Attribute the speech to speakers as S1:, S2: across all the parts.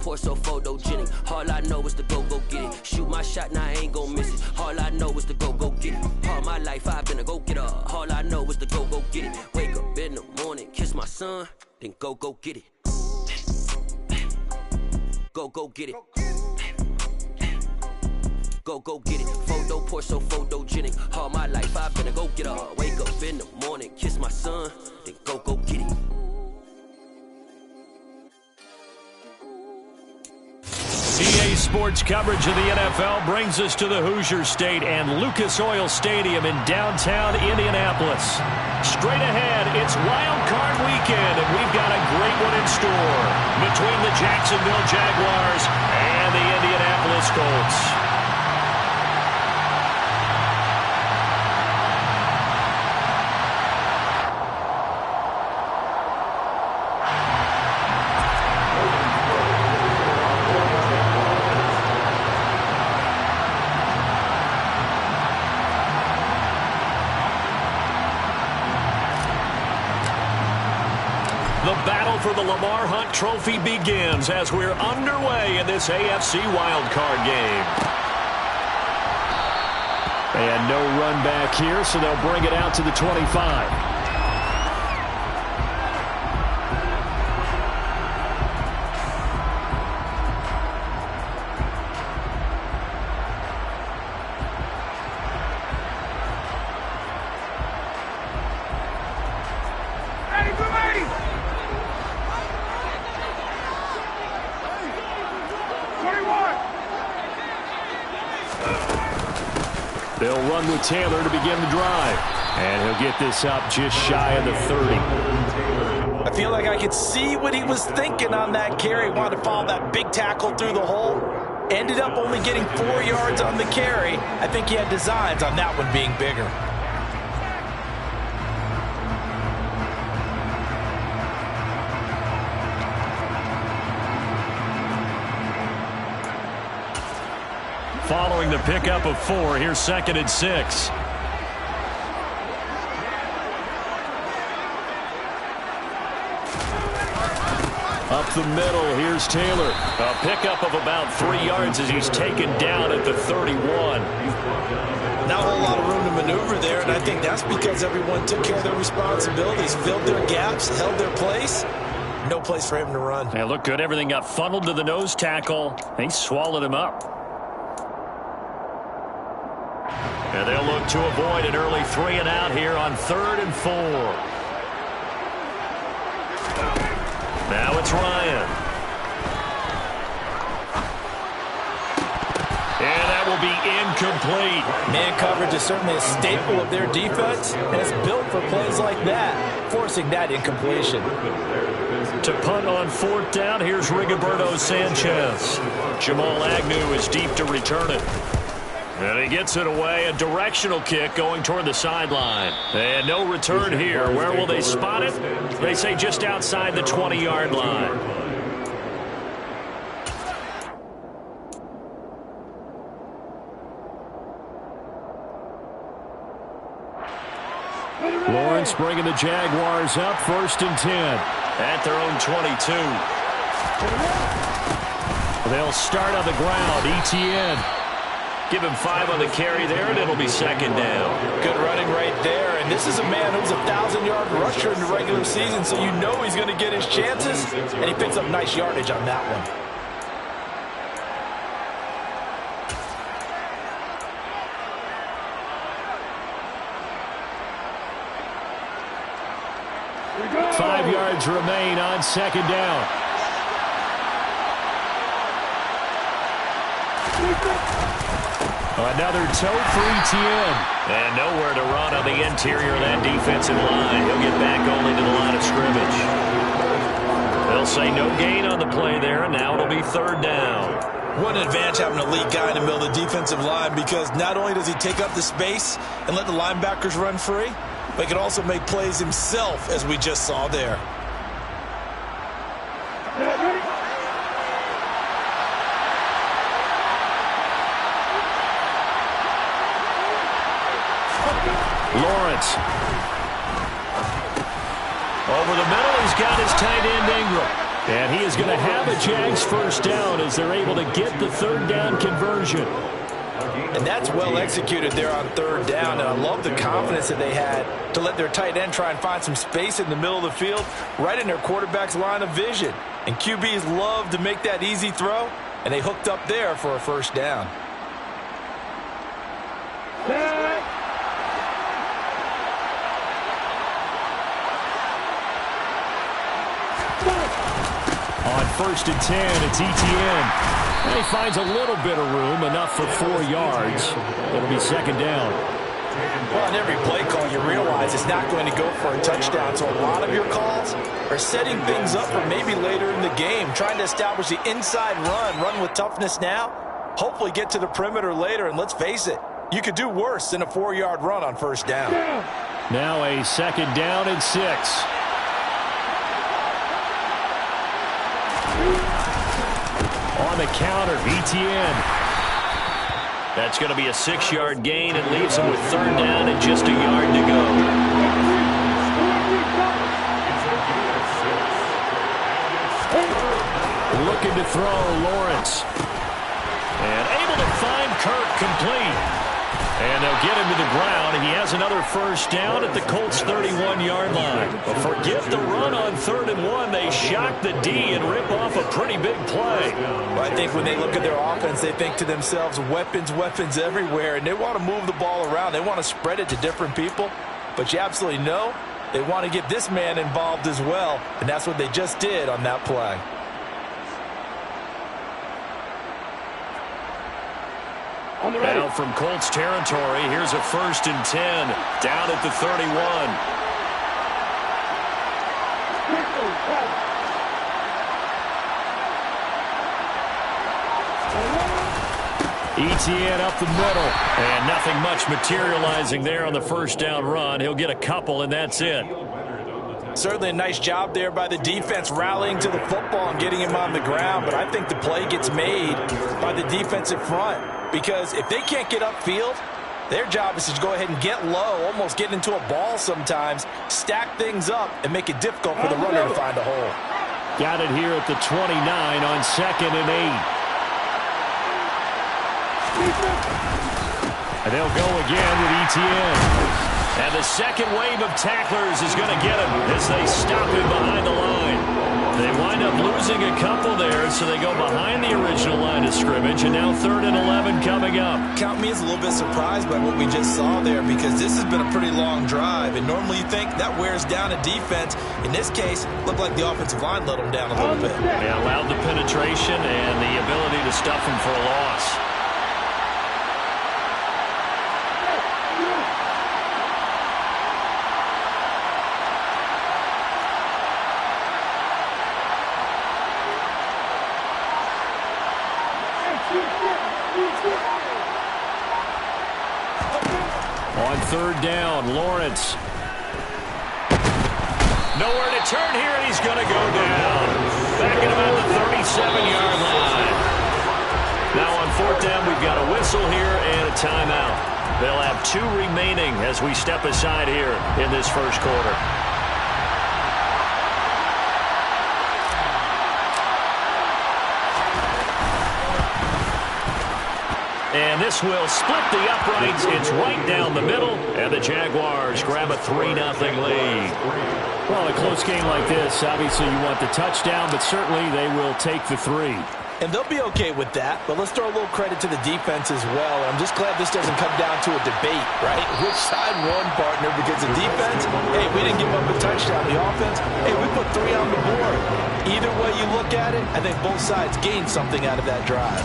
S1: pour so photogenic. All I know is to go get it. Shoot my shot, now I ain't gon' miss it. All I know is to go get it. All my life I've been a go-getter. All I know is to go get it. Wake up in the morning, kiss my son, then go get it. Go get it. Go get it. Photo pour so photogenic. All my life I've been a go-getter. Wake up in the morning, kiss my son, then go get it.
S2: EA Sports coverage of the NFL brings us to the Hoosier State and Lucas Oil Stadium in downtown Indianapolis. Straight ahead, it's Wild Card Weekend, and we've got a great one in store between the Jacksonville Jaguars and the Indianapolis Colts. The battle for the Lamar Hunt Trophy begins as we're underway in this AFC wildcard game. And no run back here, so they'll bring it out to the 25. They'll run with Taylor to begin the drive. And he'll get this up just shy of the 30.
S3: I feel like I could see what he was thinking on that carry. Wanted to follow that big tackle through the hole. Ended up only getting 4 yards on the carry. I think he had designs on that one being bigger.
S2: Following the pickup of 4, here's 2nd and 6. Up the middle, here's Taylor. A pickup of about 3 yards as he's taken down at the 31.
S3: Not a whole lot of room to maneuver there, and I think that's because everyone took care of their responsibilities, filled their gaps, held their place. No place for him to run.
S2: They look good. Everything got funneled to the nose tackle. They swallowed him up. And they'll look to avoid an early 3 and out here on 3rd and 4. Now it's Ryan. And that will be incomplete.
S3: Man coverage is certainly a staple of their defense, and it's built for plays like that, forcing that incompletion.
S2: To punt on 4th down, here's Rigoberto Sanchez. Jamal Agnew is deep to return it. And he gets it away, a directional kick going toward the sideline. And no return here. Where will they spot it? They say just outside the 20-yard line. Lawrence bringing the Jaguars up, 1st and 10. At their own 22. They'll start on the ground. ETN. Give him 5 on the carry there, and it'll be 2nd down.
S3: Good running right there, and this is a man who's a 1,000-yard rusher in the regular season, so you know he's going to get his chances, and he picks up nice yardage on that one.
S2: Five yards remain on 2nd down. Another toe for ETN. And nowhere to run on the interior of that defensive line. He'll get back only to the line of scrimmage. They'll say no gain on the play there, and now it'll be 3rd down.
S3: What an advantage having an elite guy in the middle of the defensive line, because not only does he take up the space and let the linebackers run free, but he can also make plays himself, as we just saw there.
S2: Lawrence. Over the middle, he's got his tight end Ingram. And he is going to have a Jags first down as they're able to get the third down conversion.
S3: And that's well executed there on third down. And I love the confidence that they had to let their tight end try and find some space in the middle of the field, right in their quarterback's line of vision. And QBs love to make that easy throw, and they hooked up there for a first down.
S2: On 1st and 10, it's Etienne. And he finds a little bit of room, enough for 4 yards. It'll be second down.
S3: Well, on every play call, you realize it's not going to go for a touchdown. So a lot of your calls are setting things up for maybe later in the game, trying to establish the inside run with toughness now, hopefully get to the perimeter later. And let's face it, you could do worse than a 4-yard run on first down.
S2: Now a second down and 6. On the counter, Etienne. That's going to be a 6-yard gain and leaves him with third down and just a yard to go. Looking to throw, Lawrence. And able to find Kirk complete. And they'll get him to the ground. He has another first down at the Colts' 31-yard line. But forget the run on 3rd and 1. They shock the D and rip off a pretty big play.
S3: Well, I think when they look at their offense, they think to themselves, weapons everywhere. And they want to move the ball around. They want to spread it to different people. But you absolutely know they want to get this man involved as well. And that's what they just did on that play.
S2: Now from Colts territory, here's a 1st and 10 down at the 31. Etienne up the middle, and nothing much materializing there on the first down run. He'll get a couple, and that's it.
S3: Certainly a nice job there by the defense rallying to the football and getting him on the ground, but I think the play gets made by the defensive front. Because if they can't get upfield, their job is to go ahead and get low, almost get into a ball sometimes, stack things up, and make it difficult for the runner to find a hole.
S2: Got it here at the 29 on 2nd and 8. And they'll go again with Etienne. And the second wave of tacklers is going to get him as they stop him behind the line. They wind up losing a couple there, so they go behind the original line of scrimmage, and now 3rd and 11 coming up.
S3: Count me as a little bit surprised by what we just saw there, because this has been a pretty long drive, and normally you think that wears down a defense. In this case, looked like the offensive line let them down a little bit.
S2: They allowed the penetration and the ability to stuff him for a loss. On 3rd down, Lawrence. Nowhere to turn here, and he's going to go down. Back at about the 37-yard line. Now on 4th down, we've got a whistle here and a timeout. They'll have 2 remaining as we step aside here in this first quarter. And this will split the uprights. It's right down the middle, and the Jaguars grab a 3-0 lead. Well, a close game like this, obviously you want the touchdown, but certainly they will take the 3.
S3: And they'll be okay with that, but let's throw a little credit to the defense as well. And I'm just glad this doesn't come down to a debate, right? Which side won, partner? Because the defense, hey, we didn't give up a touchdown. The offense, hey, we put 3 on the board. Either way you look at it, I think both sides gained something out of that drive.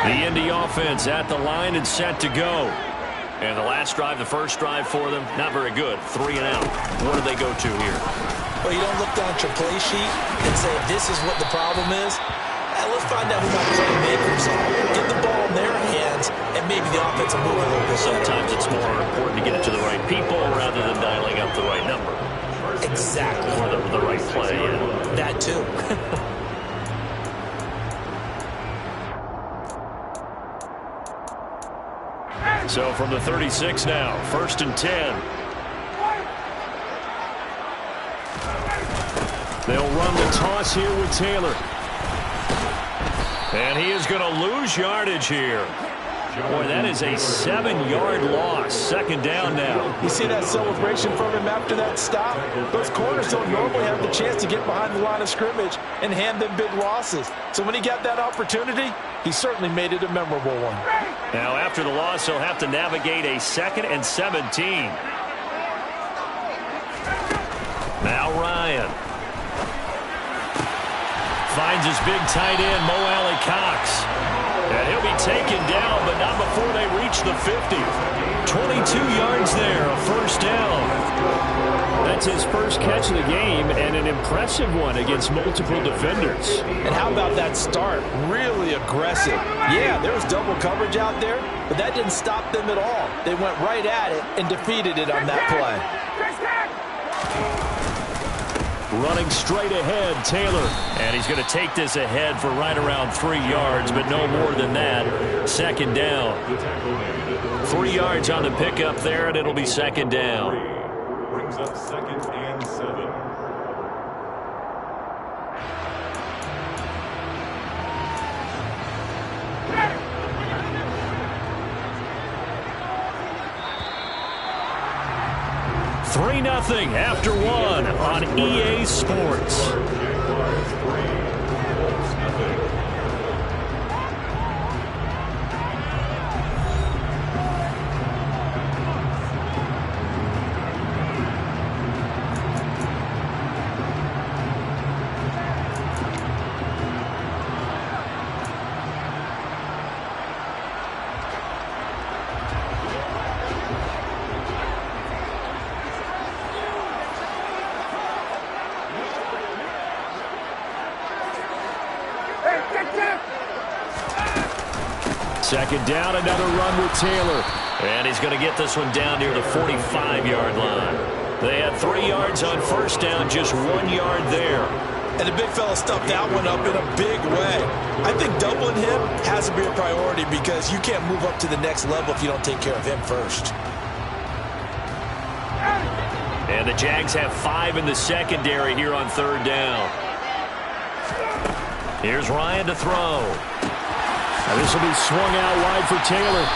S2: The Indy offense at the line and set to go. And the last drive, the first drive for them, not very good. 3 and out. What do they go to here?
S3: Well, you don't look down at your play sheet and say, this is what the problem is. Let's find out who my playmakers are. Get the ball in their hands, and maybe the offense will move a little bit.
S2: Sometimes it's more important to get it to the right people rather than dialing up the right number.
S3: Exactly.
S2: Or the right play. Yeah.
S3: That too.
S2: So from the 36 now, 1st and 10. They'll run the toss here with Taylor. And he is going to lose yardage here. Boy, that is a 7-yard loss. 2nd down now.
S3: You see that celebration from him after that stop? Those corners don't normally have the chance to get behind the line of scrimmage and hand them big losses. So when he got that opportunity, he certainly made it a memorable one.
S2: Now after the loss, he'll have to navigate a 2nd and 17. Now Ryan finds his big tight end, Mo Alley-Cox. And he'll be taken down, but not before they reach the 50. 22 yards there, a 1st down. That's his first catch of the game, and an impressive one against multiple defenders.
S3: And how about that start? Really aggressive. Yeah, there was double coverage out there, but that didn't stop them at all. They went right at it and defeated it on that play.
S2: Running straight ahead, Taylor. And he's going to take this ahead for right around 3 yards, but no more than that. 2nd down. 3 yards on the pickup there, and it'll be 2nd down.
S4: Brings up 2nd and 7.
S2: Three 3-0 after 1 on EA Sports. Second down, another run with Taylor. And he's going to get this one down near the 45-yard line. They had 3 yards on first down, just 1 yard there.
S3: And the big fella stuffed that one up in a big way. I think doubling him has to be a priority because you can't move up to the next level if you don't take care of him first.
S2: And the Jags have 5 in the secondary here on third down. Here's Ryan to throw. Now this will be swung out wide for Taylor.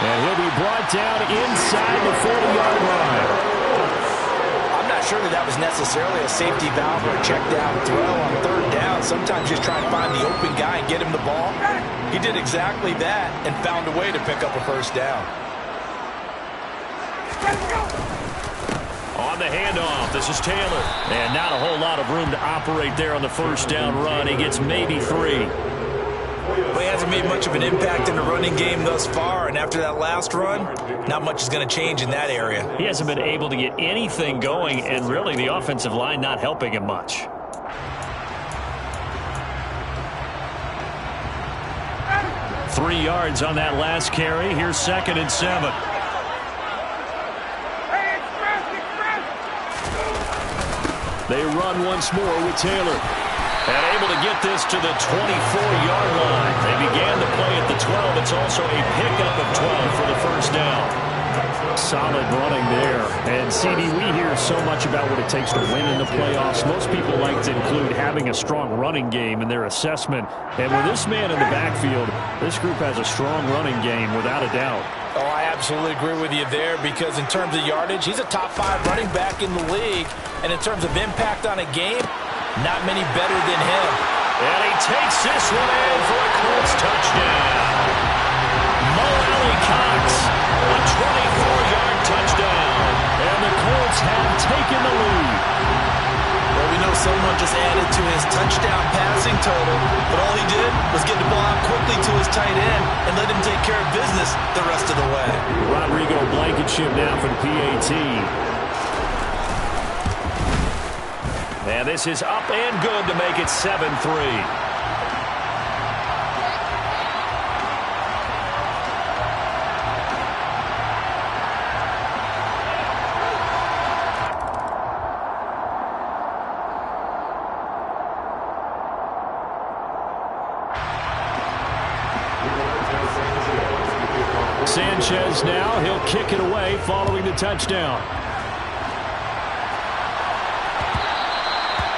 S2: And he'll be brought down inside the 40-yard line.
S3: I'm not sure that was necessarily a safety valve or a check down throw on third down. Sometimes just try and find the open guy and get him the ball. He did exactly that and found a way to pick up a first down.
S2: On the handoff, this is Taylor. And not a whole lot of room to operate there on the first down run. He gets maybe 3.
S3: Well, he hasn't made much of an impact in the running game thus far, and after that last run, not much is going to change in that area.
S2: He hasn't been able to get anything going, and really the offensive line not helping him much. Three yards on that last carry. Here's 2nd and 7. They run once more with Taylor. And able to get this to the 24-yard line. They began the play at the 12. It's also a pickup of 12 for the first down. Solid running there. And, CD, we hear so much about what it takes to win in the playoffs. Most people like to include having a strong running game in their assessment. And with this man in the backfield, this group has a strong running game without a doubt.
S3: Oh, I absolutely agree with you there because in terms of yardage, he's a top 5 running back in the league. And in terms of impact on a game, not many better than him.
S2: And he takes this one in for a Colts touchdown. Mo Alley-Cox, a 24-yard touchdown. And the Colts have taken the lead.
S3: Well, we know someone just added to his touchdown passing total, but all he did was get the ball out quickly to his tight end and let him take care of business the rest of the way.
S2: Rodrigo Blankenship now for the PAT. And this is up and good to make it 7-3. Sanchez now. He'll kick it away following the touchdown.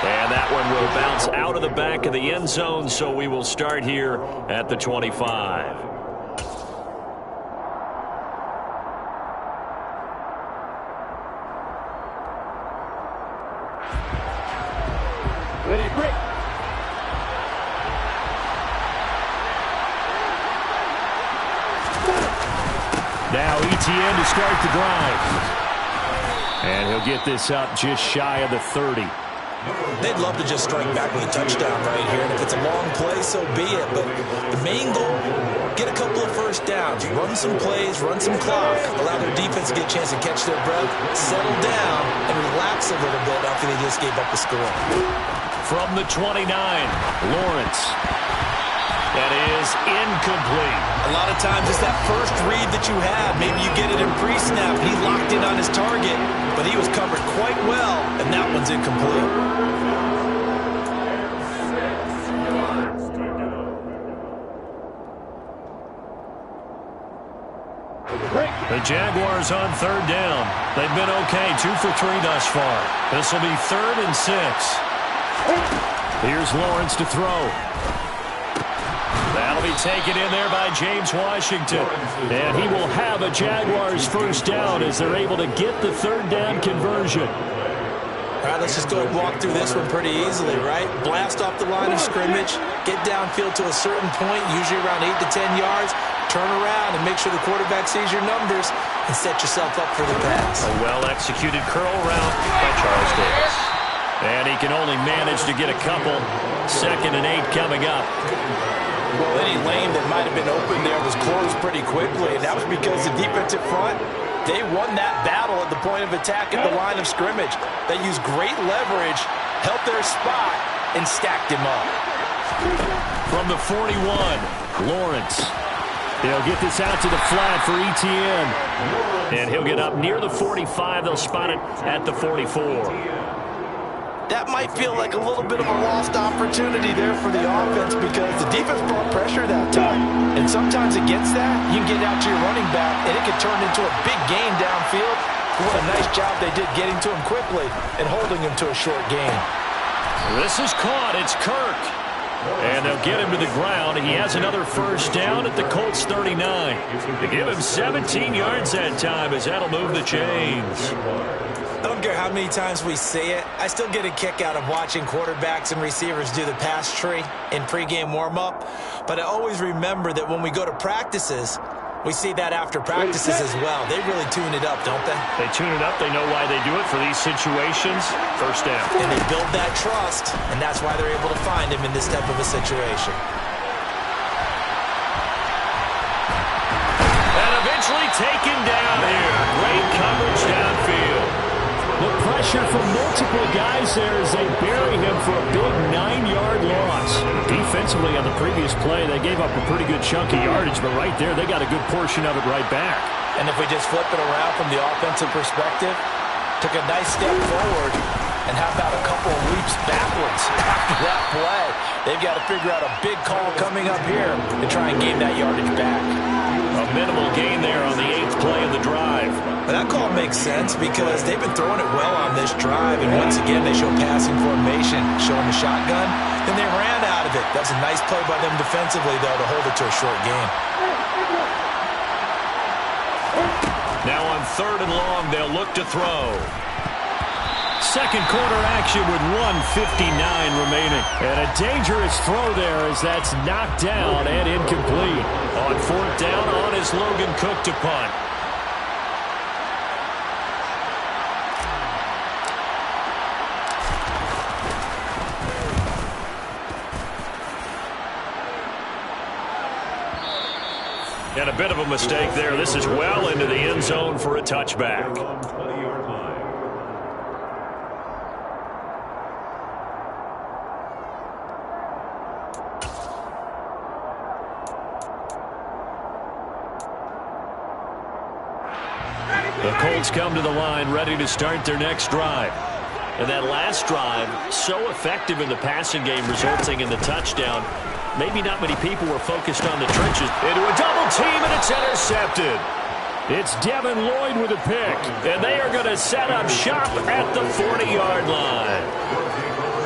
S2: And that one will bounce out of the back of the end zone, so we will start here at the 25.
S5: Ready, break.
S2: Now ETN to start the drive. And he'll get this up just shy of the 30.
S3: They'd love to just strike back with a touchdown right here, and if it's a long play, so be it. But the main goal, get a couple of first downs, run some plays, run some clock, allow their defense to get a chance to catch their breath, settle down, and relax a little bit after they just gave up the score.
S2: From the 29, Lawrence. That is incomplete.
S3: A lot of times it's that first read that you have. Maybe you get it in pre-snap. He locked in on his target, but he was covered quite well, and that one's incomplete.
S2: The Jaguars on third down. They've been okay, 2 for 3 thus far. This will be 3rd and 6. Here's Lawrence to throw. That'll be taken in there by James Washington. And he will have a Jaguars first down as they're able to get the third down conversion.
S3: All right, let's just go and walk through this one pretty easily, right? Blast off the line of scrimmage, get downfield to a certain point, usually around 8 to 10 yards, turn around and make sure the quarterback sees your numbers and set yourself up for the pass.
S2: A well-executed curl route by Charles Davis. And he can only manage to get a couple. 2nd and 8 coming up.
S3: Well, any lane that might have been open there was closed pretty quickly, and that was because the defensive front, they won that battle at the point of attack at the line of scrimmage. They used great leverage, held their spot, and stacked him up.
S2: From the 41, Lawrence. They'll get this out to the flat for ETN. And he'll get up near the 45. They'll spot it at the 44.
S3: That might feel like a little bit of a lost opportunity there for the offense because the defense brought pressure that time. And sometimes against that, you can get out to your running back, and it can turn into a big gain downfield. What a nice job they did getting to him quickly and holding him to a short gain.
S2: This is caught. It's Kirk. And they'll get him to the ground. He has another first down at the Colts 39. They give him 17 yards that time as that'll move the chains.
S3: I don't care how many times we say it, I still get a kick out of watching quarterbacks and receivers do the pass tree in pregame warm-up. But I always remember that when we go to practices, we see that after practices as well. They really tune it up, don't they?
S2: They tune it up. They know why they do it for these situations. First down.
S3: And they build that trust, and that's why they're able to find him in this type of a situation.
S2: And eventually taken down here. Great coverage downfield. The pressure from multiple guys there as they bury him for a big 9-yard loss. Defensively on the previous play, they gave up a pretty good chunk of yardage, but right there, they got a good portion of it right back.
S3: And if we just flip it around from the offensive perspective, took a nice step forward, and how about a couple of leaps backwards after that play? They've got to figure out a big call coming up here to try and gain that yardage back.
S2: A minimal gain there on the 8th play of the drive.
S3: But that call makes sense because they've been throwing it well on this drive, and once again they show passing formation, showing the shotgun, then they ran out of it. That's a nice play by them defensively, though, to hold it to a short gain.
S2: Now on 3rd and long, they'll look to throw. Second quarter action with 1:59 remaining. And a dangerous throw there as that's knocked down and incomplete. On 4th down, on is Logan Cook to punt. And a bit of a mistake there. This is well into the end zone for a touchback. The Colts come to the line ready to start their next drive. And that last drive, so effective in the passing game, resulting in the touchdown. maybe not many people were focused on the trenches. Into a double team, and it's intercepted. It's Devin Lloyd with a pick, and they are going to set up shop at the 40-yard line.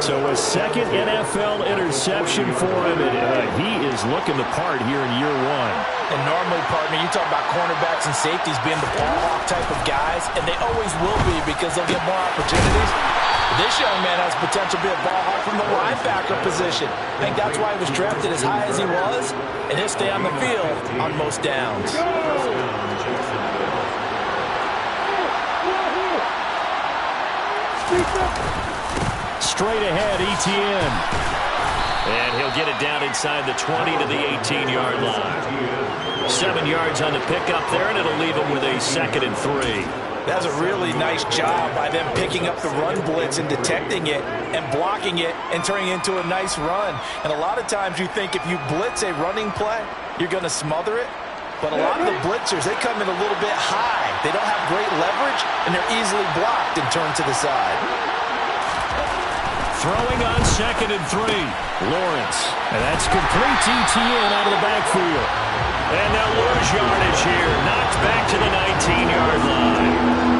S2: So a second NFL interception for him, and he is looking the part here in year one.
S3: And normally, partner, you talk about cornerbacks and safeties being the ball hawk type of guys, and they always will be because they'll get more opportunities. This young man has potential to be a ball hawk from the linebacker position. I think that's why he was drafted as high as he was, and he'll stay on the field on most downs.
S2: Straight ahead, Etienne. And he'll get it down inside the 20 to the 18-yard line. 7 yards on the pickup there, and it'll leave him with a 2nd and 3.
S3: That's a really nice job by them picking up the run blitz and detecting it and blocking it and turning it into a nice run. And a lot of times you think if you blitz a running play, you're going to smother it. But a lot of the blitzers, they come in a little bit high. They don't have great leverage, and they're easily blocked and turned to the side.
S2: Throwing on 2nd and 3. Lawrence. And that's complete to Etienne out of the backfield. And they'll lose yardage here. Knocked back to the 19-yard line.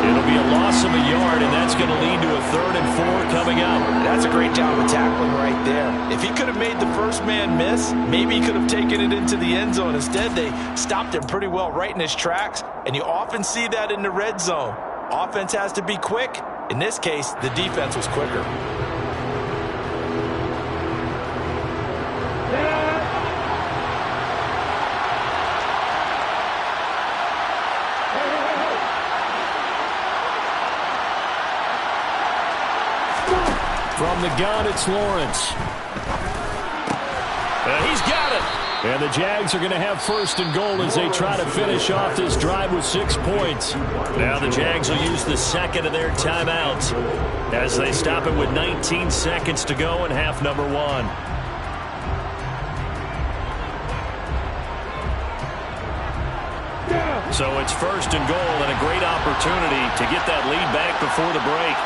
S2: It'll be a loss of a yard, and that's going to lead to a 3rd and 4 coming up.
S3: That's a great job of tackling right there. If he could have made the first man miss, maybe he could have taken it into the end zone. Instead, they stopped him pretty well right in his tracks, and you often see that in the red zone. Offense has to be quick. In this case, the defense was quicker.
S2: From the gun, it's Lawrence. And he's got it. And the Jags are going to have 1st and goal as they try to finish off this drive with 6 points. Now the Jags will use the 2nd of their timeouts as they stop it with 19 seconds to go in half number 1. So it's 1st and goal and a great opportunity to get that lead back before the break.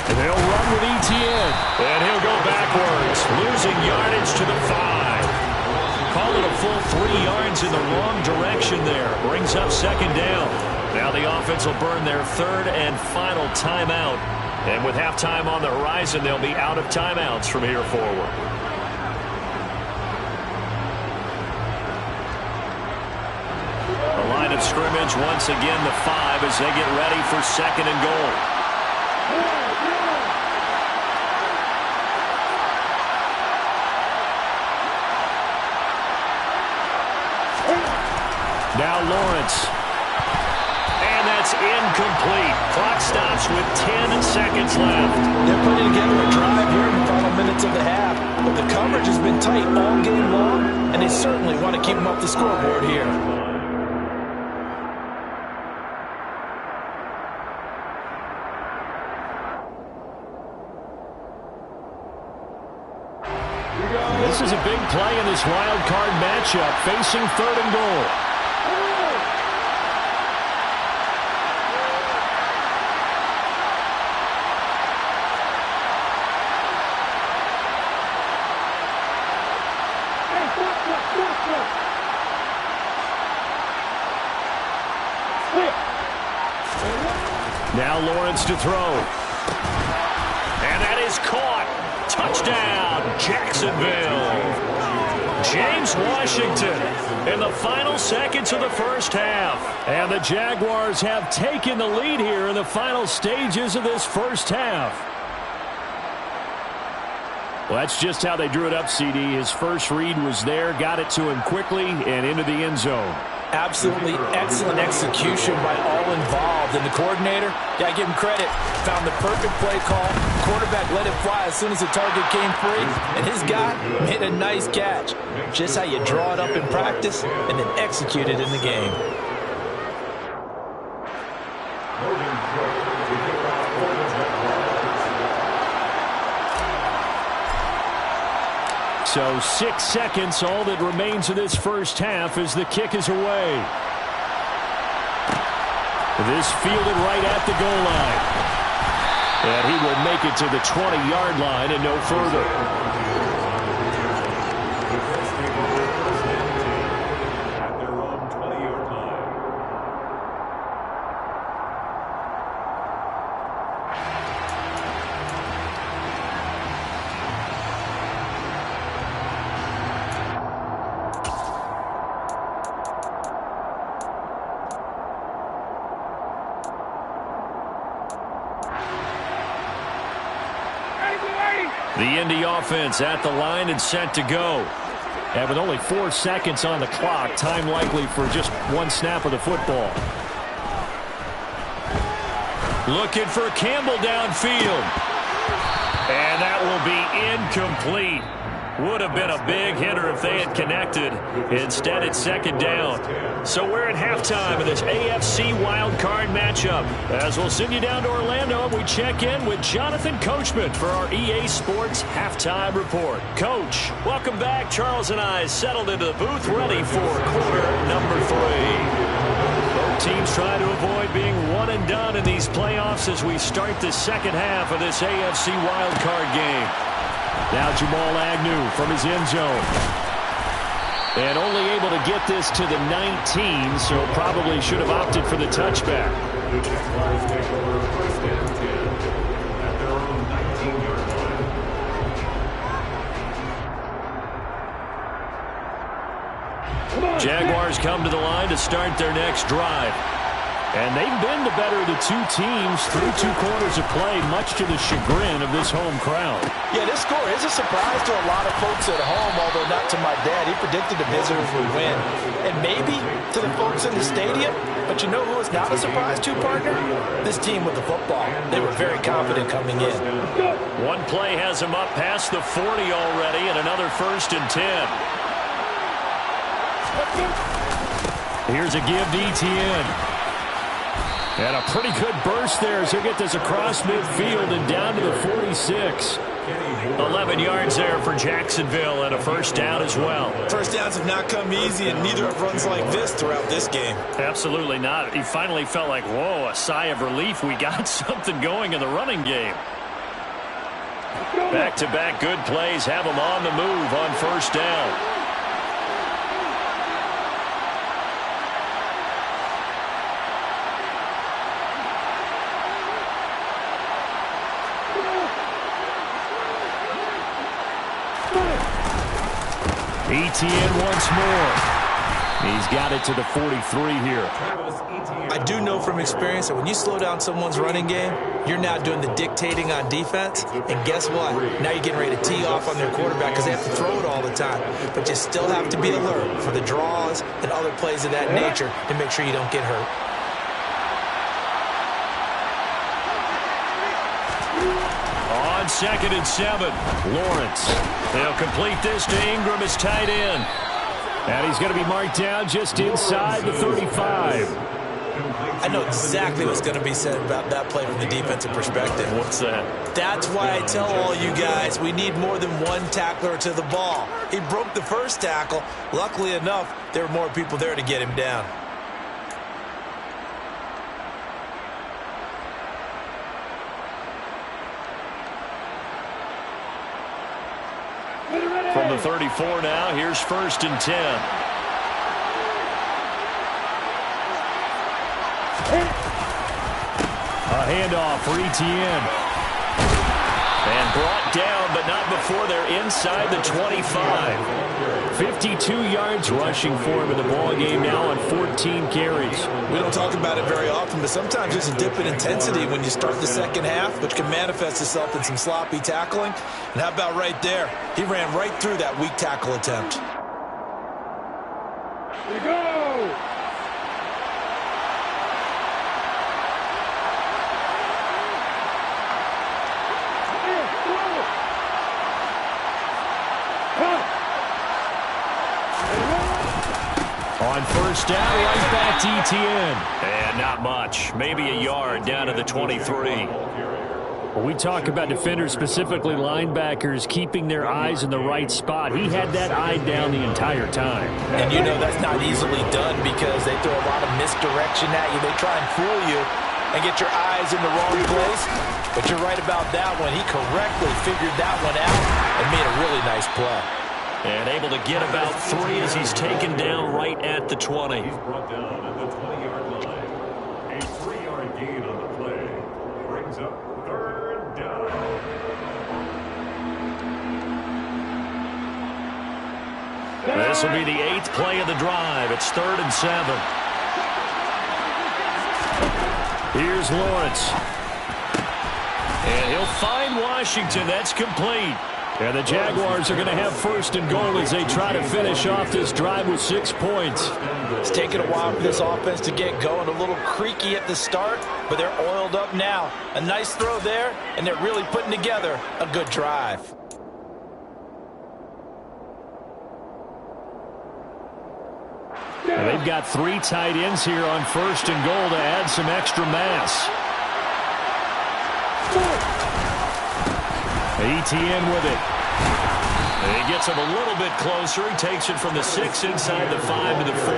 S2: And they'll run with Etienne. And he'll go backwards, losing yardage to the 5. Call it a full 3 yards in the wrong direction there. Brings up 2nd down. Now the offense will burn their 3rd and final timeout. And with halftime on the horizon, they'll be out of timeouts from here forward. The line of scrimmage, once again, the 5 as they get ready for 2nd and goal. Now Lawrence. And that's incomplete. Clock stops with 10 seconds left.
S3: They're putting together a drive here in the final minutes of the half. But the coverage has been tight all game long, and they certainly want to keep them off the scoreboard here.
S2: This is a big play in this wild card matchup, facing 3rd and goal. Now Lawrence to throw. And that is caught. Touchdown, Jacksonville. James Washington in the final seconds of the first half. And the Jaguars have taken the lead here in the final stages of this first half. Well, that's just how they drew it up, CD. His first read was there, got it to him quickly, and into the end zone.
S3: Absolutely excellent execution by all involved. And the coordinator, gotta give him credit, found the perfect play call. Quarterback let it fly as soon as the target came free. And his guy made a nice catch. Just how you draw it up in practice and then execute it in the game.
S2: So 6 seconds, all that remains of this first half as the kick is away. This fielded right at the goal line. And he will make it to the 20-yard line and no further.
S4: At their own 20-yard line.
S2: The Indy offense at the line and set to go. And with only 4 seconds on the clock, time likely for just one snap of the football. Looking for Campbell downfield. And that will be incomplete. Would have been a big hitter if they had connected. Instead, it's second down. So we're at halftime of this AFC wildcard matchup. As we'll send you down to Orlando, we check in with Jonathan Coachman for our EA Sports Halftime Report. Coach, welcome back. Charles and I settled into the booth, ready for quarter number 3. Both teams trying to avoid being one and done in these playoffs as we start the second half of this AFC wildcard game. Now Jamal Agnew from his end zone. And only able to get this to the 19, so probably should have opted for the touchback.
S4: The Jaguars take over first and 10 at their own 19-yard line.
S2: Jaguars come to the line to start their next drive. And they've been the better of the two teams through 2 quarters of play, much to the chagrin of this home crowd.
S3: Yeah, this score is a surprise to a lot of folks at home, although not to my dad. He predicted the visitors would win. And maybe to the folks in the stadium. But you know who is not a surprise to, partner? This team with the football. They were very confident coming in.
S2: One play has them up past the 40 already, and another 1st and 10. Here's a give to Etienne. And a pretty good burst there as he'll get this across midfield and down to the 46. 11 yards there for Jacksonville and a first down as well.
S3: First downs have not come easy, and neither have runs like this throughout this game.
S2: Absolutely not. He finally felt like, whoa, a sigh of relief. We got something going in the running game. Back-to-back good plays have him on the move on first down. Etienne once more. He's got it to the 43 here.
S3: I do know from experience that when you slow down someone's running game, you're now doing the dictating on defense. And guess what? Now you're getting ready to tee off on their quarterback because they have to throw it all the time. But you still have to be alert for the draws and other plays of that nature to make sure you don't get hurt.
S2: On 2nd and 7, Lawrence. They'll complete this to Ingram as tight end. And he's going to be marked down just inside the 35.
S3: I know exactly what's going to be said about that play from the defensive perspective.
S2: What's that?
S3: That's why I tell all you guys we need more than one tackler to the ball. He broke the first tackle. Luckily enough, there were more people there to get him down.
S2: From the 34 now, here's 1st and 10. A handoff for Etienne. And brought down, but not before they're inside the 25. 52 yards rushing for him in the ballgame now on 14 carries.
S3: We don't talk about it very often, but sometimes there's a dip in intensity when you start the second half, which can manifest itself in some sloppy tackling. And how about right there? He ran right through that weak tackle attempt.
S5: Here we go!
S2: On first down, right back to Etienne. And not much. Maybe a yard down to the 23. When we talk about defenders, specifically linebackers, keeping their eyes in the right spot, he had that eye down the entire time.
S3: And you know that's not easily done because they throw a lot of misdirection at you. They try and fool you and get your eyes in the wrong place. But you're right about that one. He correctly figured that one out and made a really nice play.
S2: And able to get about 3 as he's taken down right at the 20.
S4: He's brought down at the 20-yard line. A 3-yard gain on the play brings up third down.
S2: This will be the 8th play of the drive. It's 3rd and 7. Here's Lawrence. And he'll find Washington. That's complete. And the Jaguars are going to have 1st and goal as they try to finish off this drive with 6 points.
S3: It's taken a while for this offense to get going. A little creaky at the start, but they're oiled up now. A nice throw there, and they're really putting together a good drive.
S2: And they've got 3 tight ends here on 1st and goal to add some extra mass. ETN with it. And he gets him a little bit closer. He takes it from the 6 inside the 5 to the 4.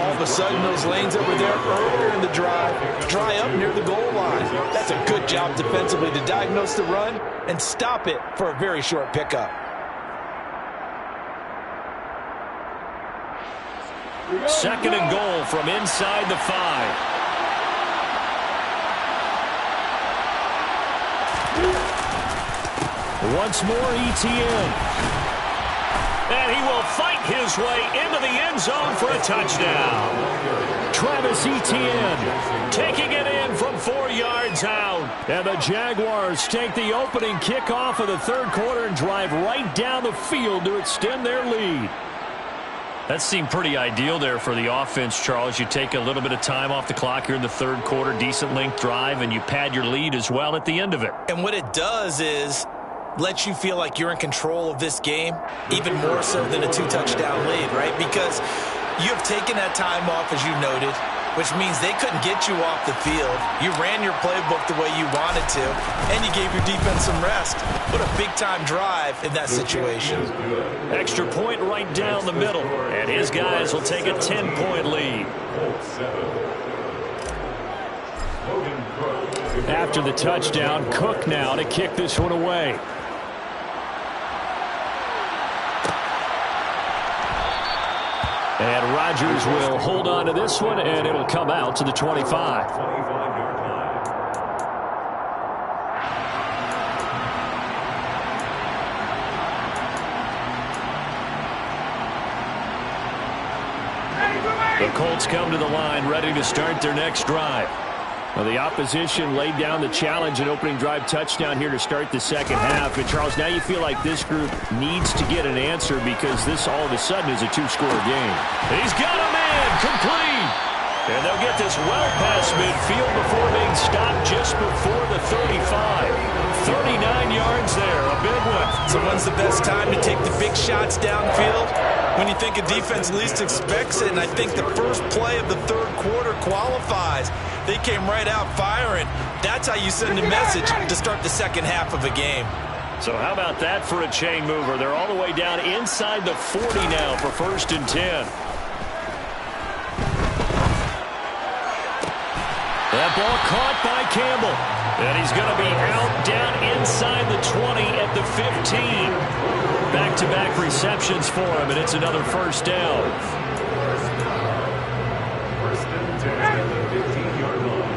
S3: All of a sudden, those lanes that were there earlier in the drive dry up near the goal line. That's a good job defensively to diagnose the run and stop it for a very short pickup.
S2: 2nd and goal from inside the 5. Once more, ETN. And he will fight his way into the end zone for a touchdown. Travis Etienne taking it in from 4 yards out. And the Jaguars take the opening kickoff of the 3rd quarter and drive right down the field to extend their lead. That seemed pretty ideal there for the offense, Charles. You take a little bit of time off the clock here in the 3rd quarter, decent length drive, and you pad your lead as well at the end of it.
S3: And what it does is lets you feel like you're in control of this game, even more so than a 2-touchdown lead, right? Because you have taken that time off, as you noted, which means they couldn't get you off the field. You ran your playbook the way you wanted to, and you gave your defense some rest. What a big-time drive in that situation.
S2: Extra point right down the middle, and his guys will take a 10-point lead. After the touchdown, Cook now to kick this one away. And Rodgers will hold on to this one, and it'll come out to the 25. The Colts come to the line, ready to start their next drive. Well, the opposition laid down the challenge and opening drive touchdown here to start the 2nd half. And, Charles, now you feel like this group needs to get an answer because this all of a sudden is a 2-score game. He's got a man complete. And they'll get this well past midfield before being stopped just before the 35. 39 yards there, a big one.
S3: So when's the best time to take the big shots downfield? When you think a defense least expects it, and I think the first play of the 3rd quarter qualifies. They came right out firing. That's how you send a message to start the 2nd half of a game.
S2: So how about that for a chain mover? They're all the way down inside the 40 now for 1st and 10. That ball caught by Campbell. And he's going to be out down inside the 20 at the 15. Back-to-back receptions for him, and it's another 1st down.
S4: First and 10 at the 15-yard line.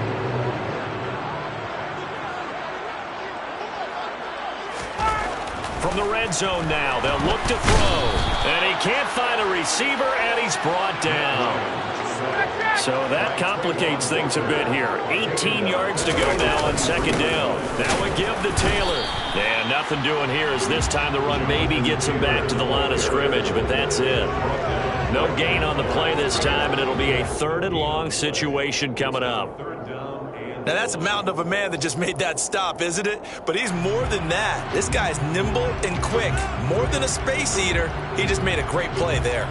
S2: From the red zone now, they'll look to throw. And he can't find a receiver, and he's brought down. So that complicates things a bit here. 18 yards to go now on 2nd down. That would give to Taylor. And nothing doing here as this time the run maybe gets him back to the line of scrimmage, but that's it. No gain on the play this time, and it'll be a 3rd and long situation coming up.
S3: Now that's a mountain of a man that just made that stop, isn't it? But he's more than that. This guy's nimble and quick. More than a space eater, he just made a great play there.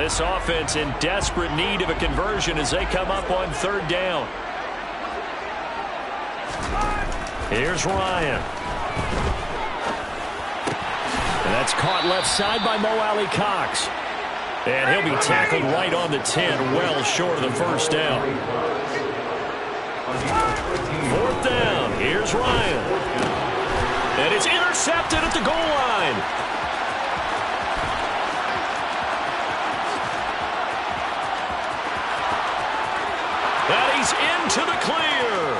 S2: This offense in desperate need of a conversion as they come up on third down. Here's Ryan. And that's caught left side by Mo Alley Cox. And he'll be tackled right on the 10, well short of the first down. Fourth down. Here's Ryan. And it's intercepted at the goal line. And he's into the clear.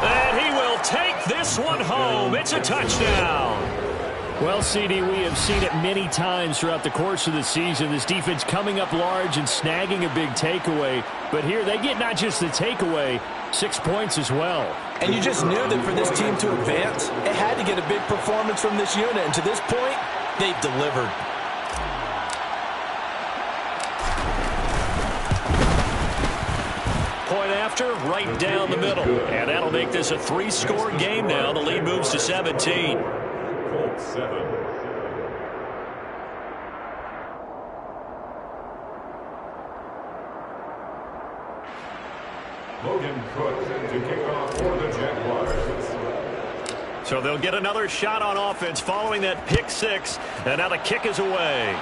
S2: And he will take this one home. It's a touchdown. Well, CD, we have seen it many times throughout the course of the season. This defense coming up large and snagging a big takeaway. But here they get not just the takeaway, 6 points as well.
S3: And you just knew that for this team to advance, it had to get a big performance from this unit. And to this point, they've delivered.
S2: Point after, right down the middle. And that'll make this a 3-score game now. The lead moves to 17.
S4: Colts 7. Logan Cook to kick off for the Jaguars.
S2: So they'll get another shot on offense following that pick 6. And now the kick is away.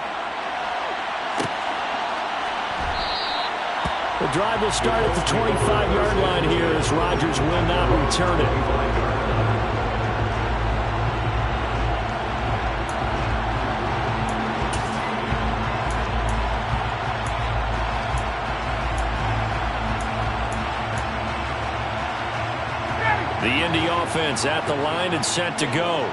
S2: The drive will start at the 25-yard line here as Rodgers will not return it. The Indy offense at the line and set to go.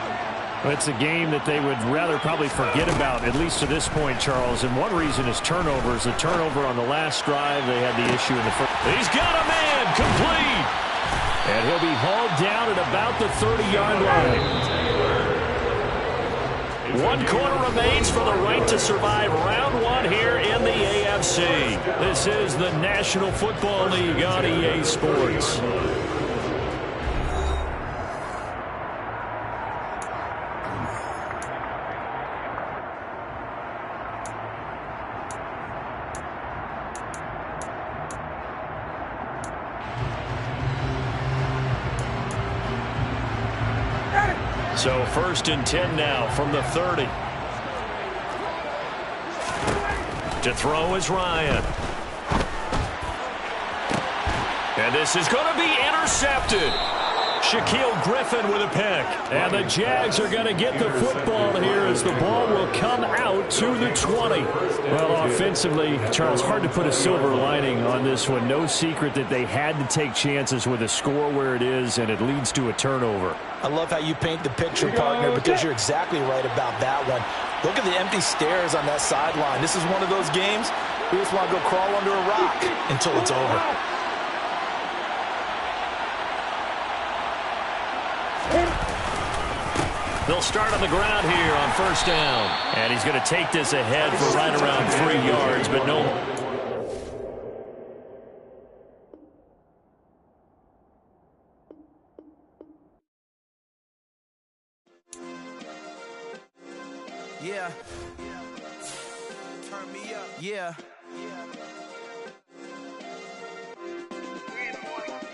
S2: It's a game that they would rather probably forget about, at least to this point, Charles. And one reason is turnovers. The turnover on the last drive, they had the issue in the first. He's got a man, complete. And he'll be hauled down at about the 30-yard line. 1 quarter remains for the right to survive round 1 here in the AFC. This is the National Football League on EA Sports. So 1st and 10 now from the 30. To throw is Ryan. And this is going to be intercepted. Shaquille Griffin with a pick. And the Jags are going to get the football here as the ball will come out to the 20. Well, offensively, Charles, hard to put a silver lining on this one. No secret that they had to take chances with a score where it is, and it leads to a turnover.
S3: I love how you paint the picture, partner, because you're exactly right about that one. Look at the empty stairs on that sideline. This is one of those games you just want to go crawl under a rock until it's over.
S2: They'll start on the ground here on 1st down. And he's going to take this ahead for right around 3 yards, but no.
S5: Yeah. Turn me up. Yeah.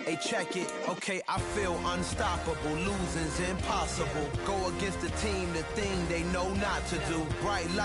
S5: Hey, check it. Okay, I feel unstoppable. Losing's impossible. Go against the team, the thing they know not to do. Bright light.